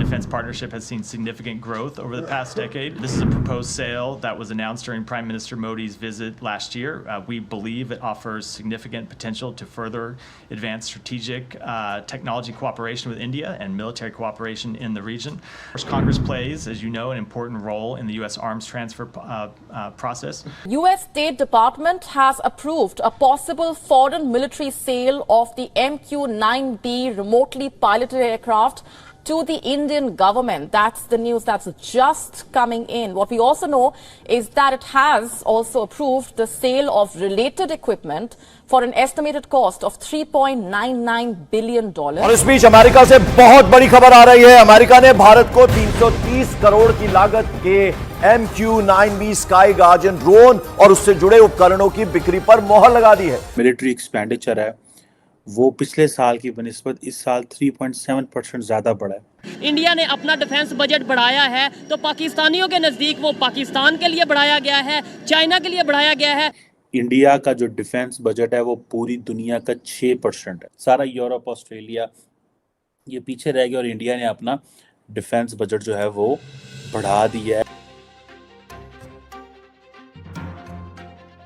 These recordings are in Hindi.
defense partnership has seen significant growth over the past decade. This is a proposed sale that was announced during Prime Minister Modi's visit last year. We believe it offers significant potential to further advance strategic technology cooperation with India and military cooperation in the region. Of course, Congress plays, as you know, an important role in the U.S. arms transfer process. U.S. State Department has approved a possible foreign military sale of the MQ-9B remotely piloted aircraft to the Indian government. That's the news that's just coming in. What we also know is that it has also approved the sale of related equipment for an estimated cost of $3.99 billion. और इस बीच अमेरिका से बहुत बड़ी खबर आ रही है। अमेरिका ने भारत को 330 करोड़ की लागत के MQ-9B स्काई गार्डियन ड्रोन और उससे जुड़े उपकरणों की बिक्री पर मोहर लगा दी है। मिलिट्री एक्सपेंडिचर है वो पिछले साल की बनिस्बत इस साल 3.7% ज्यादा बढ़ा है। इंडिया ने अपना डिफेंस बजट बढ़ाया है तो पाकिस्तानियों के नजदीक वो पाकिस्तान के लिए बढ़ाया गया है, चाइना के लिए बढ़ाया गया है। इंडिया का जो डिफेंस बजट है वो पूरी दुनिया का 6% है। सारा यूरोप, ऑस्ट्रेलिया ये पीछे रह गया और इंडिया ने अपना डिफेंस बजट जो है वो बढ़ा दिया है।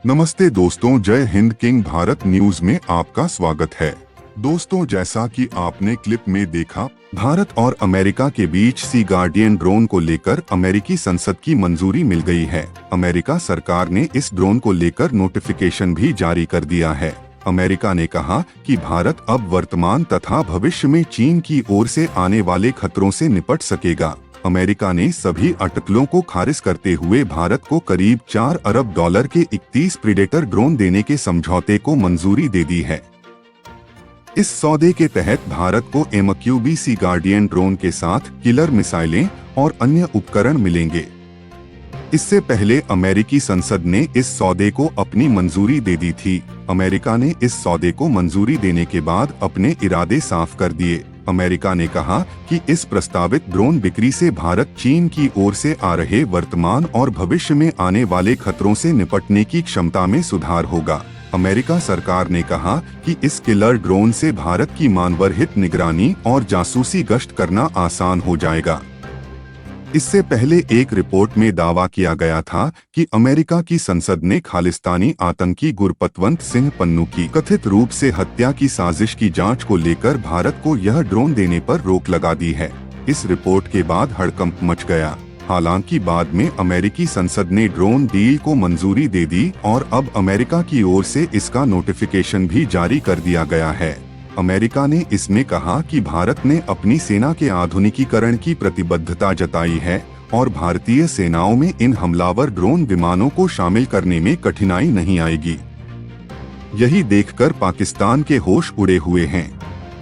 नमस्ते दोस्तों, जय हिंद किंग भारत न्यूज में आपका स्वागत है। दोस्तों, जैसा कि आपने क्लिप में देखा, भारत और अमेरिका के बीच सी गार्डियन ड्रोन को लेकर अमेरिकी संसद की मंजूरी मिल गई है। अमेरिका सरकार ने इस ड्रोन को लेकर नोटिफिकेशन भी जारी कर दिया है। अमेरिका ने कहा कि भारत अब वर्तमान तथा भविष्य में चीन की ओर से आने वाले खतरों से निपट सकेगा। अमेरिका ने सभी अटकलों को खारिज करते हुए भारत को करीब $4 अरब के 31 प्रीडेटर ड्रोन देने के समझौते को मंजूरी दे दी है। इस सौदे के तहत भारत को MQ-9B सी गार्डियन ड्रोन के साथ किलर मिसाइलें और अन्य उपकरण मिलेंगे। इससे पहले अमेरिकी संसद ने इस सौदे को अपनी मंजूरी दे दी थी। अमेरिका ने इस सौदे को मंजूरी देने के बाद अपने इरादे साफ कर दिए। अमेरिका ने कहा कि इस प्रस्तावित ड्रोन बिक्री से भारत चीन की ओर से आ रहे वर्तमान और भविष्य में आने वाले खतरों से निपटने की क्षमता में सुधार होगा। अमेरिका सरकार ने कहा कि इस किलर ड्रोन से भारत की मानवरहित निगरानी और जासूसी गश्त करना आसान हो जाएगा। इससे पहले एक रिपोर्ट में दावा किया गया था कि अमेरिका की संसद ने खालिस्तानी आतंकी गुरपतवंत सिंह पन्नू की कथित रूप से हत्या की साजिश की जांच को लेकर भारत को यह ड्रोन देने पर रोक लगा दी है। इस रिपोर्ट के बाद हड़कंप मच गया। हालांकि बाद में अमेरिकी संसद ने ड्रोन डील को मंजूरी दे दी और अब अमेरिका की ओर से इसका नोटिफिकेशन भी जारी कर दिया गया है। अमेरिका ने इसमें कहा कि भारत ने अपनी सेना के आधुनिकीकरण की प्रतिबद्धता जताई है और भारतीय सेनाओं में इन हमलावर ड्रोन विमानों को शामिल करने में कठिनाई नहीं आएगी। यही देखकर पाकिस्तान के होश उड़े हुए हैं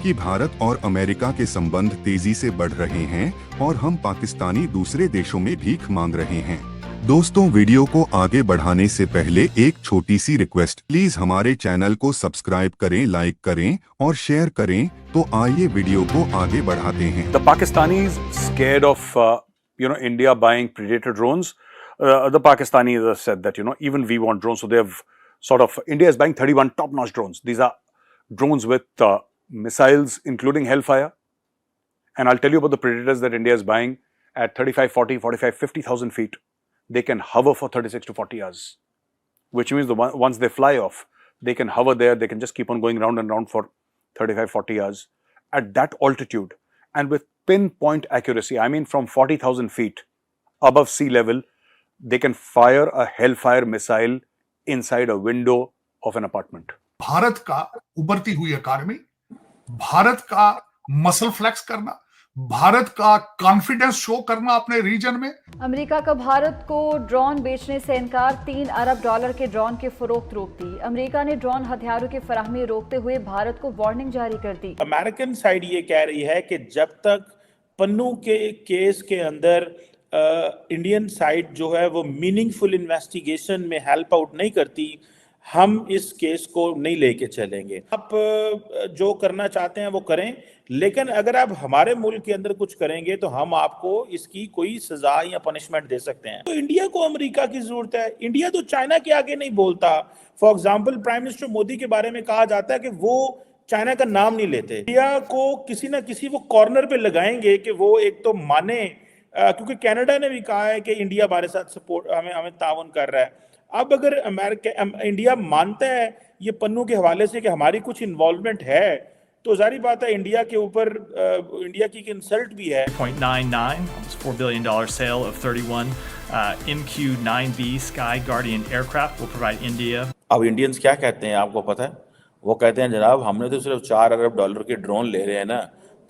कि भारत और अमेरिका के संबंध तेजी से बढ़ रहे हैं और हम पाकिस्तानी दूसरे देशों में भीख मांग रहे हैं। दोस्तों, वीडियो को आगे बढ़ाने से पहले एक छोटी सी रिक्वेस्ट, प्लीज हमारे चैनल को सब्सक्राइब करें, लाइक करें और शेयर करें। तो आइए वीडियो को आगे बढ़ाते हैं। The Pakistanis scared of India buying Predator drones. The Pakistanis have said that even we want drones, so they have India is buying 31 top-notch drones. These are drones with missiles, including Hellfire. And I'll tell you about the Predators that India is buying at 35, 40, 45, 50,000 feet. They can hover for 36 to 40 hours, which means once they fly off, they can hover there, they can just keep on going round and round for 35, 40 hours at that altitude and with pinpoint accuracy. I mean, from 40,000 feet above sea level, they can fire a Hellfire missile inside a window of an apartment. Bharat का उभरती हुई इकोनॉमी, भारत का मसल फ्लेक्स करना, भारत का कॉन्फिडेंस शो करना अपने रीजन में। अमेरिका का भारत को ड्रोन बेचने से इनकार, $3 अरब के ड्रोन की फरोख्त रोक दी। अमेरिका ने ड्रोन हथियारों की फराहमी रोकते हुए भारत को वार्निंग जारी कर दी। अमेरिकन साइड ये कह रही है कि जब तक पन्नू के केस के अंदर इंडियन साइड जो है वो मीनिंगफुल इन्वेस्टिगेशन में हेल्प आउट नहीं करती, हम इस केस को नहीं लेके चलेंगे। आप जो करना चाहते हैं वो करें, लेकिन अगर आप हमारे मुल्क के अंदर कुछ करेंगे तो हम आपको इसकी कोई सजा या पनिशमेंट दे सकते हैं। तो इंडिया को अमेरिका की जरूरत है। इंडिया तो चाइना के आगे नहीं बोलता। For example, prime minister Modi के बारे में कहा जाता है कि वो चाइना का नाम नहीं लेते। इंडिया को किसी ना किसी वो कॉर्नर पे लगाएंगे कि वो एक तो माने, क्योंकि कनाडा ने भी कहा है कि इंडिया हमारे साथ सपोर्ट हमें ताउन कर रहा है। अब अगर इंडिया मानता है ये पन्नू के हवाले से कि हमारी कुछ इन्वॉल्वमेंट है, तो जारी बात है इंडिया के ऊपर इंडिया की इंसल्ट भी है। 0.99, almost $4 billion sale of 31 MQ-9B Sky Guardian aircraft will provide India. अब इंडियंस क्या कहते हैं आपको पता है? वो कहते हैं जनाब हमने तो सिर्फ $4 अरब के ड्रोन ले रहे हैं ना,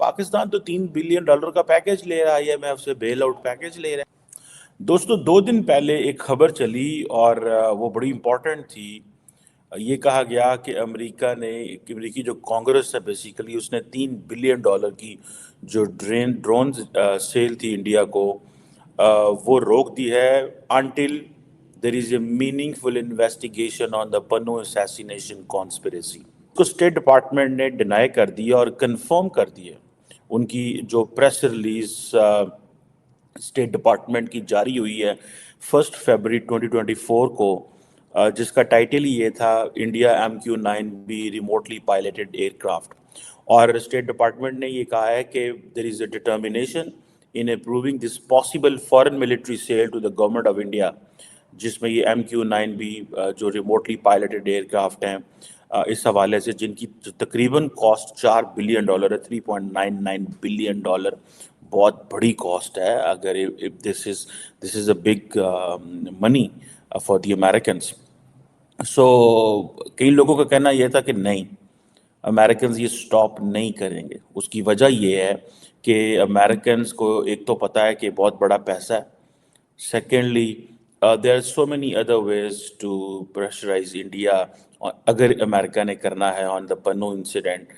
पाकिस्तान तो $3 बिलियन का पैकेज ले रहा है, IMF से बेल आउट पैकेज ले रहा है। दोस्तों 2 दिन पहले एक खबर चली और वो बड़ी इंपॉर्टेंट थी। ये कहा गया कि अमेरिकी जो कांग्रेस है बेसिकली उसने $3 बिलियन की जो ड्रोन सेल थी इंडिया को वो रोक दी है until there is a meaningful investigation on the Pannu assassination conspiracy। तो स्टेट डिपार्टमेंट ने डिनाई कर दिया और कंफर्म कर दिया। उनकी जो प्रेस रिलीज स्टेट डिपार्टमेंट की जारी हुई है 1 फरवरी 2024 को, जिसका टाइटल ही ये था India MQ-9B remotely piloted aircraft. और स्टेट डिपार्टमेंट ने ये कहा है कि there is a determination in approving this possible foreign military sale to the government of India, जिसमें ये MQ-9B जो रिमोटली पायलटेड एयरक्राफ्ट हैं इस हवाले से जिनकी तकरीबन कॉस्ट $4 बिलियन है, $3.99 बिलियन, बहुत बड़ी कॉस्ट है। अगर this is a big money for the Americans. So कई लोगों का कहना यह था कि नहीं, अमेरिकन्स ये स्टॉप नहीं करेंगे। उसकी वजह ये है कि अमेरिकन्स को एक तो पता है कि बहुत बड़ा पैसा है, secondly there are so many other ways to pressurize India अगर अमेरिका ने करना है on the Pannu incident।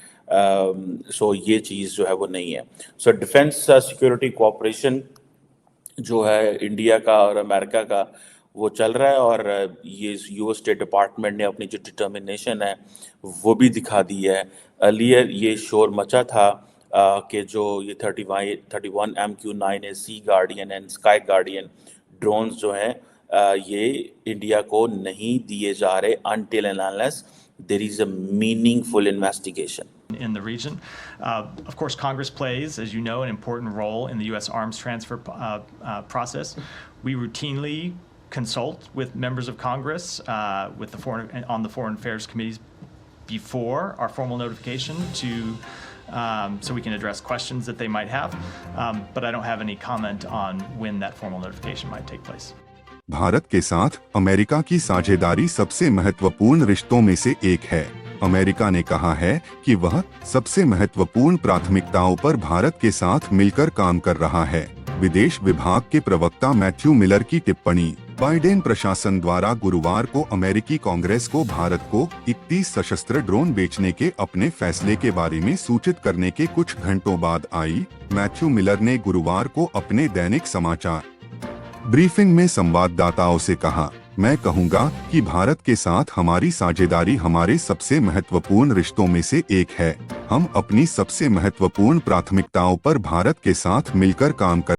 so ये चीज़ जो है वो नहीं है। so डिफेंस सिक्योरिटी कोऑपरेशन जो है इंडिया का और अमेरिका का वो चल रहा है और ये यूएस स्टेट डिपार्टमेंट ने अपनी जो डिटर्मिनेशन है वो भी दिखा दी है। अर्लियर ये शोर मचा था कि जो ये 31 MQ-9A sea guardian and sky guardian drones जो हैं ये इंडिया को नहीं दिए जा रहे until and unless there is a meaningful investigation in the region. Of course, Congress plays, as you know, an important role in the U.S. arms transfer process. We routinely consult with members of Congress with on the Foreign Affairs Committees before our formal notification so we can address questions that they might have. But I don't have any comment on when that formal notification might take place. Bharat के साथ अमेरिका की साझेदारी सबसे महत्वपूर्ण रिश्तों में से एक है। अमेरिका ने कहा है कि वह सबसे महत्वपूर्ण प्राथमिकताओं पर भारत के साथ मिलकर काम कर रहा है। विदेश विभाग के प्रवक्ता मैथ्यू मिलर की टिप्पणी। बाइडेन प्रशासन द्वारा गुरुवार को अमेरिकी कांग्रेस को भारत को 31 सशस्त्र ड्रोन बेचने के अपने फैसले के बारे में सूचित करने के कुछ घंटों बाद आई। मैथ्यू मिलर ने गुरुवार को अपने दैनिक समाचार ब्रीफिंग में संवाददाताओं से कहा, मैं कहूंगा कि भारत के साथ हमारी साझेदारी हमारे सबसे महत्वपूर्ण रिश्तों में से एक है। हम अपनी सबसे महत्वपूर्ण प्राथमिकताओं पर भारत के साथ मिलकर काम कर